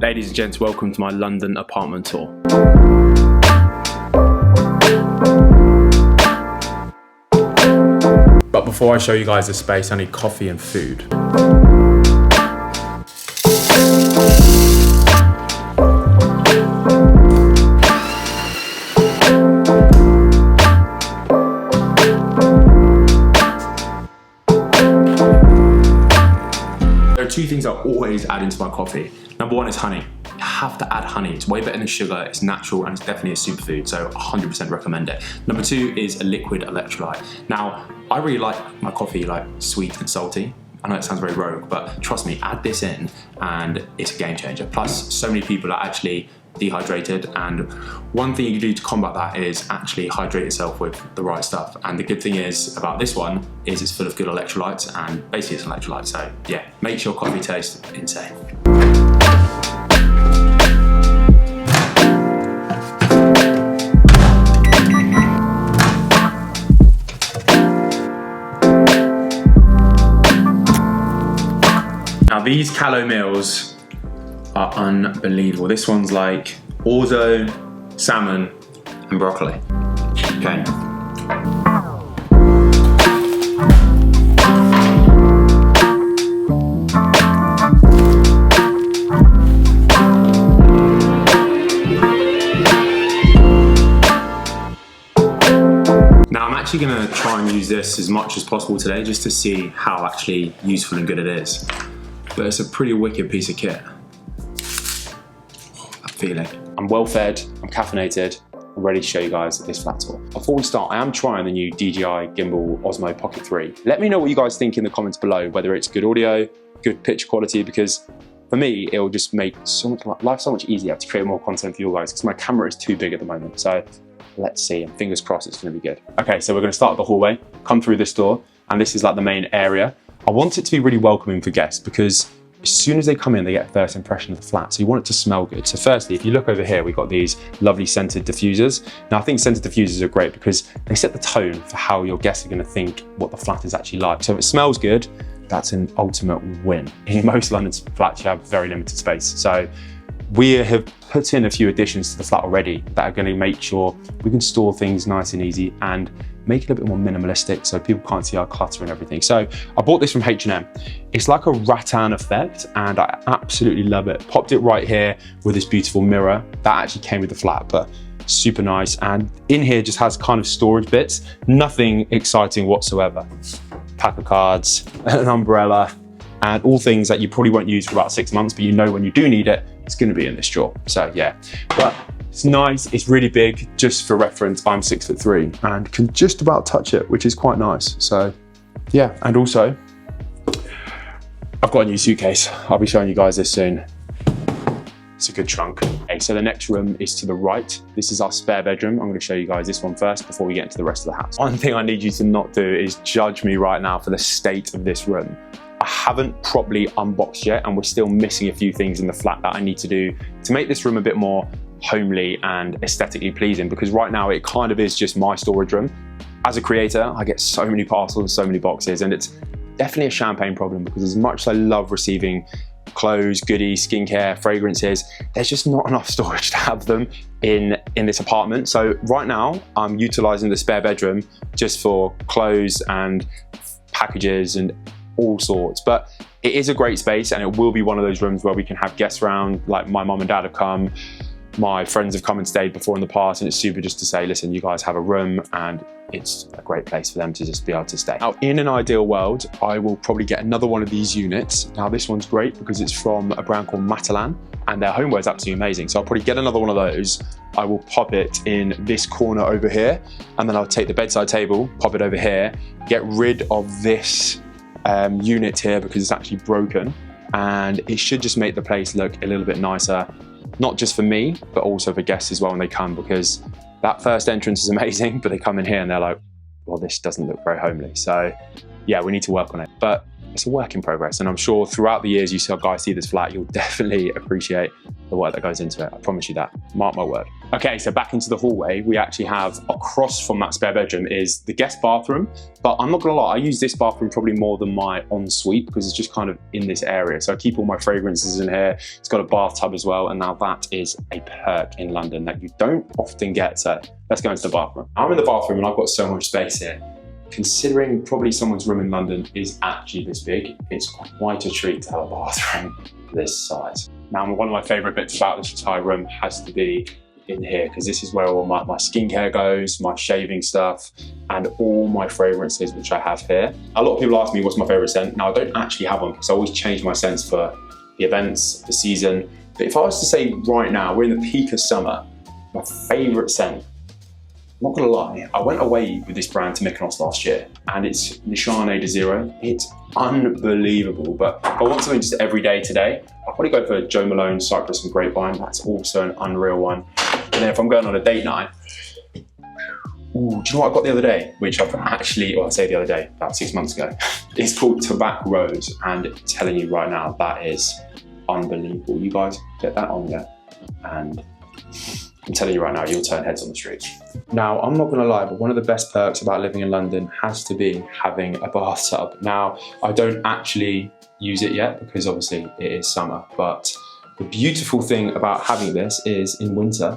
Ladies and gents, welcome to my London apartment tour. But before I show you guys the space, I need coffee and food. There are two things I always add into my coffee. Number one is honey. You have to add honey. It's way better than sugar, it's natural, and it's definitely a superfood, so 100% recommend it. Number two is a liquid electrolyte. Now, I really like my coffee like sweet and salty. I know it sounds very rogue, but trust me, add this in and it's a game changer. Plus, so many people are actually dehydrated, and one thing you can do to combat that is actually hydrate yourself with the right stuff. And the good thing is about this one is it's full of good electrolytes, and basically it's an electrolyte, so yeah, makes your coffee taste insane. Now these Callo meals are unbelievable. This one's like orzo, salmon, and broccoli. Okay. Now I'm actually gonna try and use this as much as possible today just to see how actually useful and good it is. But it's a pretty wicked piece of kit. That feeling. I'm well fed, I'm caffeinated, I'm ready to show you guys this flat tour. Before we start, I am trying the new DJI Gimbal Osmo Pocket 3. Let me know what you guys think in the comments below, whether it's good audio, good picture quality, because for me, it'll just make life so much easier to create more content for you guys, because my camera is too big at the moment. So let's see, and fingers crossed it's gonna be good. Okay, so we're gonna start the hallway, come through this door, and this is like the main area. I want it to be really welcoming for guests because as soon as they come in, they get a first impression of the flat. So you want it to smell good. So firstly, if you look over here, we've got these lovely scented diffusers. Now I think scented diffusers are great because they set the tone for how your guests are gonna think what the flat is actually like. So if it smells good, that's an ultimate win. In most London flats, you have very limited space. So we have put in a few additions to the flat already that are gonna make sure we can store things nice and easy and make it a bit more minimalistic so people can't see our clutter and everything. So I bought this from H&M. It's like a rattan effect and I absolutely love it. Popped it right here with this beautiful mirror that actually came with the flat, but super nice. And in here just has kind of storage bits, nothing exciting whatsoever. Pack of cards, an umbrella, and all things that you probably won't use for about 6 months, but you know when you do need it, it's gonna be in this drawer. So yeah, but it's nice, it's really big. Just for reference, I'm 6'3" and can just about touch it, which is quite nice. So yeah, and also, I've got a new suitcase. I'll be showing you guys this soon. It's a good trunk. Okay, so the next room is to the right. This is our spare bedroom. I'm gonna show you guys this one first before we get into the rest of the house. One thing I need you to not do is judge me right now for the state of this room. I haven't properly unboxed yet and we're still missing a few things in the flat that I need to do to make this room a bit more homely and aesthetically pleasing, because right now it kind of is just my storage room. As a creator, I get so many parcels, so many boxes, and it's definitely a champagne problem because as much as I love receiving clothes, goodies, skincare, fragrances, there's just not enough storage to have them in this apartment. So right now I'm utilizing the spare bedroom just for clothes and packages and all sorts, but it is a great space and it will be one of those rooms where we can have guests around. Like my mum and dad have come, my friends have come and stayed before in the past, and it's super just to say, listen, you guys have a room and it's a great place for them to just be able to stay. Now, in an ideal world, I will probably get another one of these units. Now this one's great because it's from a brand called Matalan and their homeware is absolutely amazing. So I'll probably get another one of those. I will pop it in this corner over here, and then I'll take the bedside table, pop it over here, get rid of this unit here because it's actually broken, and it should just make the place look a little bit nicer, not just for me, but also for guests as well when they come, because that first entrance is amazing, but they come in here and they're like, well, this doesn't look very homely. So yeah, we need to work on it. But it's a work in progress. And I'm sure throughout the years you guys see this flat, you'll definitely appreciate the work that goes into it. I promise you that, mark my word. Okay, so back into the hallway, we actually have across from that spare bedroom is the guest bathroom. But I'm not gonna lie, I use this bathroom probably more than my ensuite because it's just kind of in this area. So I keep all my fragrances in here. It's got a bathtub as well. And now that is a perk in London that you don't often get. So let's go into the bathroom. I'm in the bathroom and I've got so much space here. Considering probably someone's room in London is actually this big, it's quite a treat to have a bathroom this size. Now, one of my favorite bits about this entire room has to be in here, because this is where all my skincare goes, my shaving stuff, and all my fragrances, which I have here. A lot of people ask me what's my favorite scent. Now, I don't actually have one because I always change my scents for the events, the season. But if I was to say right now, we're in the peak of summer, my favorite scent, I'm not gonna lie, I went away with this brand to Mykonos last year, and it's Nishane de Zero. It's unbelievable, but if I want something just every day today, I'll probably go for Jo Malone Cypress and Grapevine. That's also an unreal one. And then if I'm going on a date night, ooh, do you know what I got the other day? Which I've actually, well, I say the other day, about 6 months ago. It's called Tobacco Rose, and I'm telling you right now, that is unbelievable. You guys get that on there, and I'm telling you right now, you'll turn heads on the street. Now, I'm not gonna lie, but one of the best perks about living in London has to be having a bathtub. Now, I don't actually use it yet because obviously it is summer, but the beautiful thing about having this is in winter,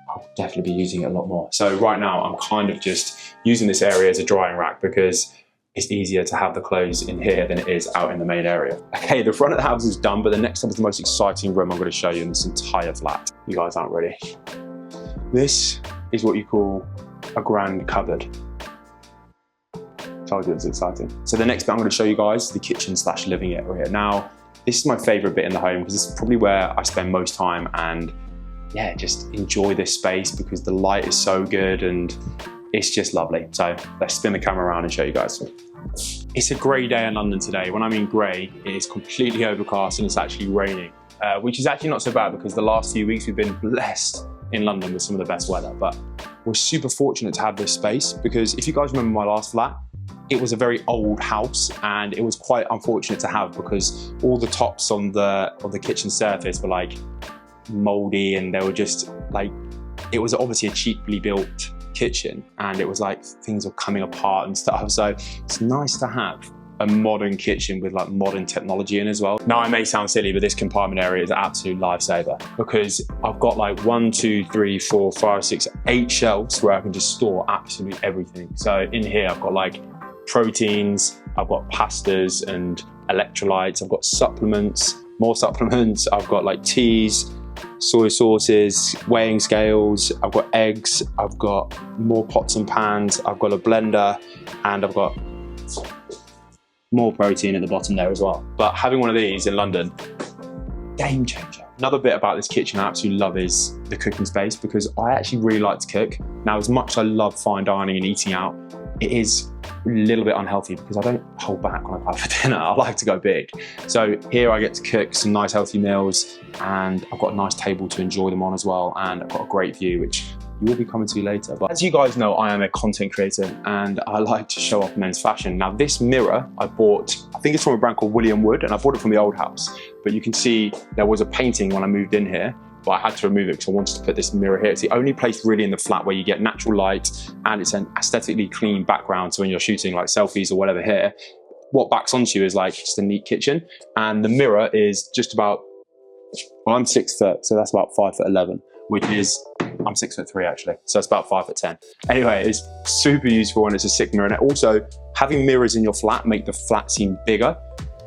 I'll definitely be using it a lot more. So right now, I'm kind of just using this area as a drying rack because it's easier to have the clothes in here than it is out in the main area. Okay, the front of the house is done, but the next up is the most exciting room I'm going to show you in this entire flat. You guys aren't ready. This is what you call a grand cupboard. Told you it's exciting. So the next bit I'm going to show you guys is the kitchen / living area. Now, this is my favorite bit in the home because this is probably where I spend most time, and yeah, just enjoy this space because the light is so good and it's just lovely. So let's spin the camera around and show you guys. It's a grey day in London today. When I mean grey, it is completely overcast and it's actually raining, which is actually not so bad because the last few weeks we've been blessed in London with some of the best weather. But we're super fortunate to have this space because if you guys remember my last flat, it was a very old house and it was quite unfortunate to have because all the tops on the kitchen surface were like moldy and they were just like, it was obviously a cheaply built kitchen and it was like things were coming apart and stuff. So it's nice to have a modern kitchen with like modern technology in as well. Now I may sound silly, but this compartment area is an absolute lifesaver because I've got like 1, 2, 3, 4, 5, 6, 8 shelves where I can just store absolutely everything. So in here I've got like proteins, I've got pastas and electrolytes, I've got supplements, more supplements, I've got like teas, soy sauces, weighing scales, I've got eggs, I've got more pots and pans, I've got a blender, and I've got more protein at the bottom there as well. But having one of these in London, game changer. Another bit about this kitchen I absolutely love is the cooking space because I actually really like to cook. Now, as much as I love fine dining and eating out, it is a little bit unhealthy because I don't hold back when I buy for dinner. I like to go big. So here I get to cook some nice healthy meals and I've got a nice table to enjoy them on as well. And I've got a great view, which you will be coming to later. But as you guys know, I am a content creator and I like to show off men's fashion. Now this mirror I bought, I think it's from a brand called William Wood and I bought it from the old house. But you can see there was a painting when I moved in here, but I had to remove it because I wanted to put this mirror here. It's the only place really in the flat where you get natural light and it's an aesthetically clean background. So when you're shooting like selfies or whatever here, what backs onto you is like just a neat kitchen. And the mirror is just about, well, I'm 6 foot, so that's about 5'11", which is, I'm 6'3" actually, so it's about 5'10". Anyway, it's super useful and it's a sick mirror. And also, having mirrors in your flat make the flat seem bigger.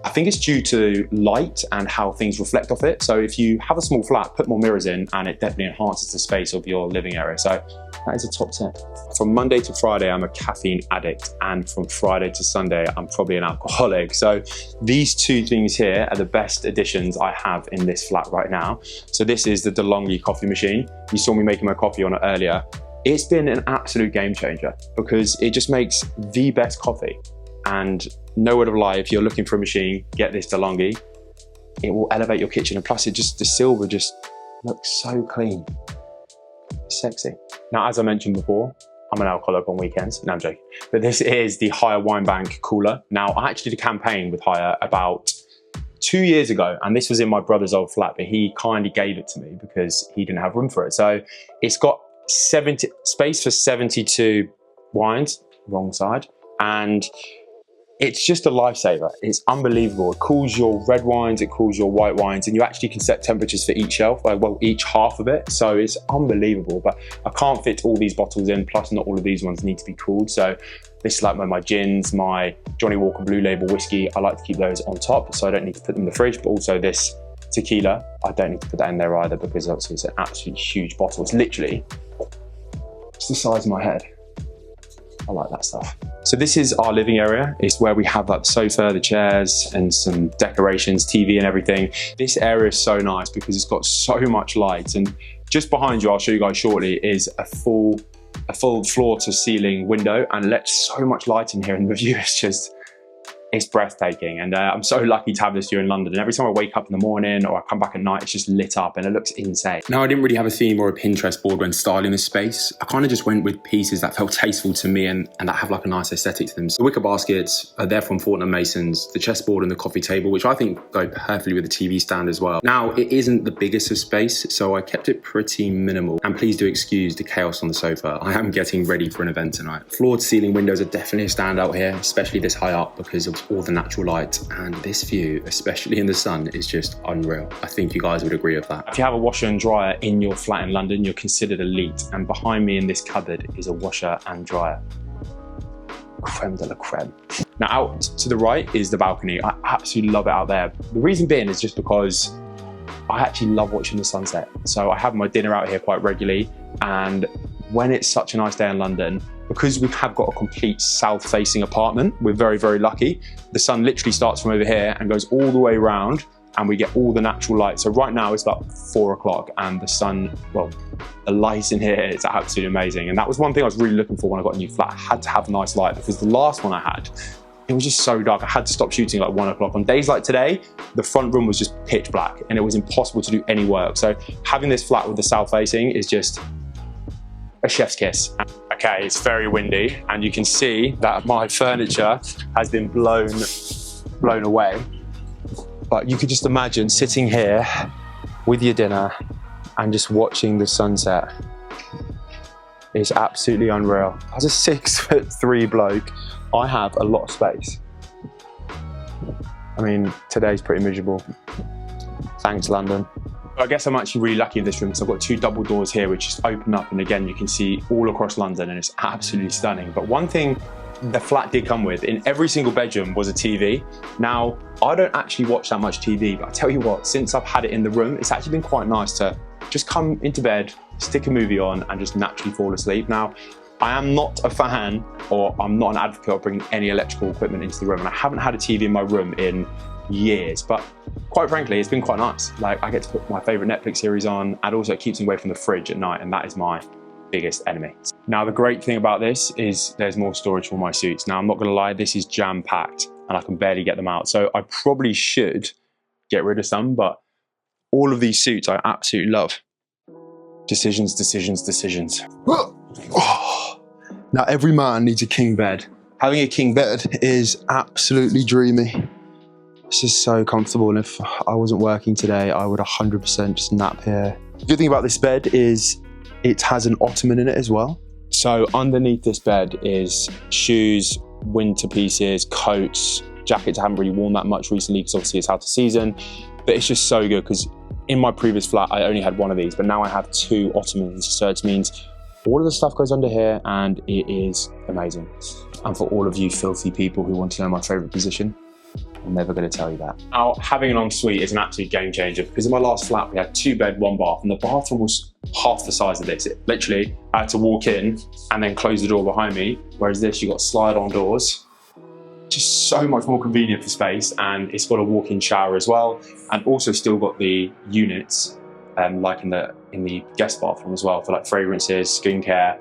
I think it's due to light and how things reflect off it. So if you have a small flat, put more mirrors in and it definitely enhances the space of your living area. So that is a top tip. From Monday to Friday, I'm a caffeine addict. And from Friday to Sunday, I'm probably an alcoholic. So these two things here are the best additions I have in this flat right now. So this is the DeLonghi coffee machine. You saw me making my coffee on it earlier. It's been an absolute game changer because it just makes the best coffee. And no word of lie, if you're looking for a machine, get this DeLonghi. It will elevate your kitchen. And plus, the silver just looks so clean. It's sexy. Now, as I mentioned before, I'm an alcoholic on weekends. No, I'm joking. But this is the Hire Wine Bank cooler. Now, I actually did a campaign with Hire about 2 years ago, and this was in my brother's old flat, but he kindly gave it to me because he didn't have room for it. So it's got space for 72 wines, wrong side, and it's just a lifesaver. It's unbelievable. It cools your red wines, it cools your white wines, and you actually can set temperatures for each shelf, like, well, each half of it. So it's unbelievable, but I can't fit all these bottles in, plus not all of these ones need to be cooled. So this is like my gins, my Johnnie Walker Blue Label whiskey. I like to keep those on top, so I don't need to put them in the fridge, but also this tequila, I don't need to put that in there either, because obviously it's an absolutely huge bottle. It's literally, it's the size of my head. I like that stuff. So this is our living area. It's where we have like the sofa, the chairs, and some decorations, TV and everything. This area is so nice because it's got so much light. And just behind you, I'll show you guys shortly, is a full floor to ceiling window, and lets so much light in here, and the view is just, it's breathtaking. And I'm so lucky to have this view in London. And every time I wake up in the morning or I come back at night, it's just lit up and it looks insane. Now, I didn't really have a theme or a Pinterest board when styling this space. I kind of just went with pieces that felt tasteful to me and that have like a nice aesthetic to them. So the wicker baskets are there from Fortnum Masons, the chessboard and the coffee table, which I think go perfectly with the TV stand as well. Now, it isn't the biggest of space, so I kept it pretty minimal. And please do excuse the chaos on the sofa. I am getting ready for an event tonight. Floor to ceiling windows are definitely a standout here, especially this high up, because of all the natural light, and this view, especially in the sun, is just unreal. I think you guys would agree with that. If you have a washer and dryer in your flat in London, you're considered elite, and behind me in this cupboard is a washer and dryer. Creme de la creme. Now, out to the right is the balcony. I absolutely love it out there. The reason being is just because I actually love watching the sunset. So I have my dinner out here quite regularly, and when it's such a nice day in London, because we have got a complete south-facing apartment, we're very, very lucky. The sun literally starts from over here and goes all the way around, and we get all the natural light. So right now it's about 4 o'clock, and the sun, well, the light in here is absolutely amazing. And that was one thing I was really looking for when I got a new flat. I had to have nice light, because the last one I had, it was just so dark. I had to stop shooting at like 1 o'clock. On days like today, the front room was just pitch black, and it was impossible to do any work. So having this flat with the south-facing is just a chef's kiss. Okay, it's very windy, and you can see that my furniture has been blown away. But you could just imagine sitting here with your dinner and just watching the sunset. It's absolutely unreal. As a 6'3" bloke, I have a lot of space. I mean, today's pretty miserable. Thanks, London. I guess I'm actually really lucky in this room because I've got 2 double doors here which just open up, and again you can see all across London, and it's absolutely stunning. But one thing the flat did come with, in every single bedroom, was a TV. Now, I don't actually watch that much TV, but I tell you what, since I've had it in the room, it's actually been quite nice to just come into bed, stick a movie on, and just naturally fall asleep. Now, I am not a fan, or I'm not an advocate of bringing any electrical equipment into the room, and I haven't had a TV in my room in years, but quite frankly, it's been quite nice. Like, I get to put my favorite Netflix series on, and also it keeps me away from the fridge at night, and that is my biggest enemy. Now, the great thing about this is there's more storage for my suits. Now, I'm not gonna lie, this is jam-packed, and I can barely get them out. So I probably should get rid of some, but all of these suits I absolutely love. Decisions, decisions, decisions. Now, every man needs a king bed. Having a king bed is absolutely dreamy. This is so comfortable, and if I wasn't working today, I would 100% just nap here. The good thing about this bed is it has an ottoman in it as well. So underneath this bed is shoes, winter pieces, coats, jackets. I haven't really worn that much recently because obviously it's out of season, but it's just so good because in my previous flat, I only had one of these, but now I have 2 ottomans. So it means all of the stuff goes under here, and it is amazing. And for all of you filthy people who want to know my favorite position, I'm never going to tell you that. Now, having an ensuite is an absolute game changer, because in my last flat, we had 2 bed, 1 bath, and the bathroom was half the size of this. It literally, I had to walk in and then close the door behind me, whereas this, you got slide-on doors. Just so much more convenient for space, and it's got a walk-in shower as well, and also still got the units, like in the guest bathroom as well, for like fragrances, skincare.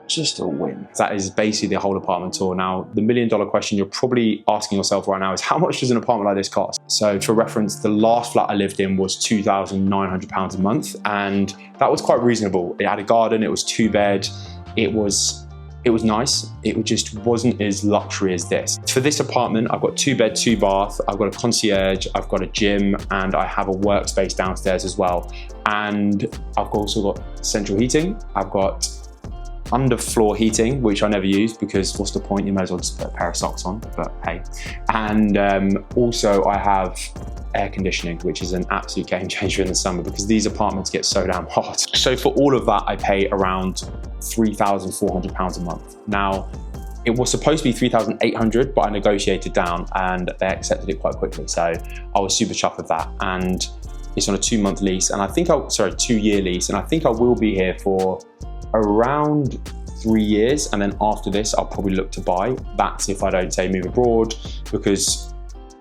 Just a win. That is basically the whole apartment tour. Now, the $1 million question you're probably asking yourself right now is, how much does an apartment like this cost? So for reference, the last flat I lived in was £2,900 a month, and that was quite reasonable. It had a garden, it was 2 bed, it was It was nice. It just wasn't as luxury as this. For this apartment, I've got 2 bed, 2 bath, I've got a concierge, I've got a gym, and I have a workspace downstairs as well. And I've also got central heating. I've got underfloor heating, which I never use because what's the point? You might as well just put a pair of socks on, but hey. And also I have air conditioning, which is an absolute game changer in the summer because these apartments get so damn hot. So for all of that, I pay around £3,400 a month. Now, it was supposed to be 3,800, but I negotiated down and they accepted it quite quickly. So I was super chuffed with that. And it's on a 2-month lease, and I think 2-year lease, and I think I will be here for around 3 years, and then after this I'll probably look to buy. That's if I don't say move abroad, because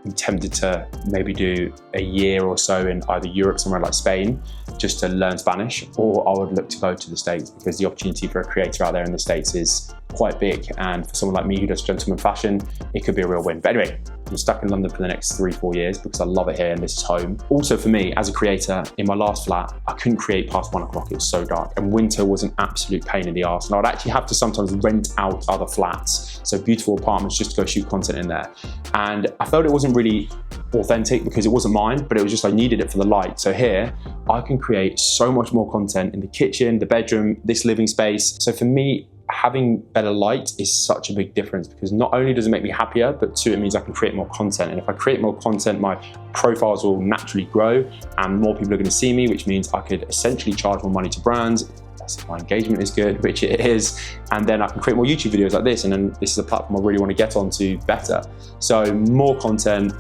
I'm tempted to maybe do a year or so in either Europe, somewhere like Spain, just to learn Spanish, or I would look to go to the States because the opportunity for a creator out there in the States is quite big, and for someone like me who does gentleman fashion, it could be a real win. But anyway, I'm stuck in London for the next 3-4 years because I love it here and this is home. Also for me, as a creator, in my last flat, I couldn't create past 1 o'clock, it was so dark, and winter was an absolute pain in the arse, and I would actually have to sometimes rent out other flats, so beautiful apartments, just to go shoot content in there. And I felt it wasn't really authentic because it wasn't mine, but it was just I needed it for the light. So here, I can create so much more content in the kitchen, the bedroom, this living space. So for me, having better light is such a big difference because not only does it make me happier, but 2, it means I can create more content. And if I create more content, my profiles will naturally grow and more people are going to see me, which means I could essentially charge more money to brands. That's if my engagement is good, which it is. And then I can create more YouTube videos like this. And then this is a platform I really want to get onto better. So more content,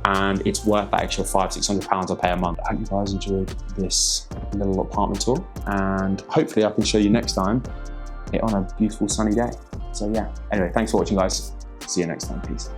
and it's worth that extra £500–600 I pay a month. I hope you guys enjoyed this little apartment tour, and hopefully I can show you next time it on a beautiful sunny day. So yeah, anyway, thanks for watching guys. See you next time, peace.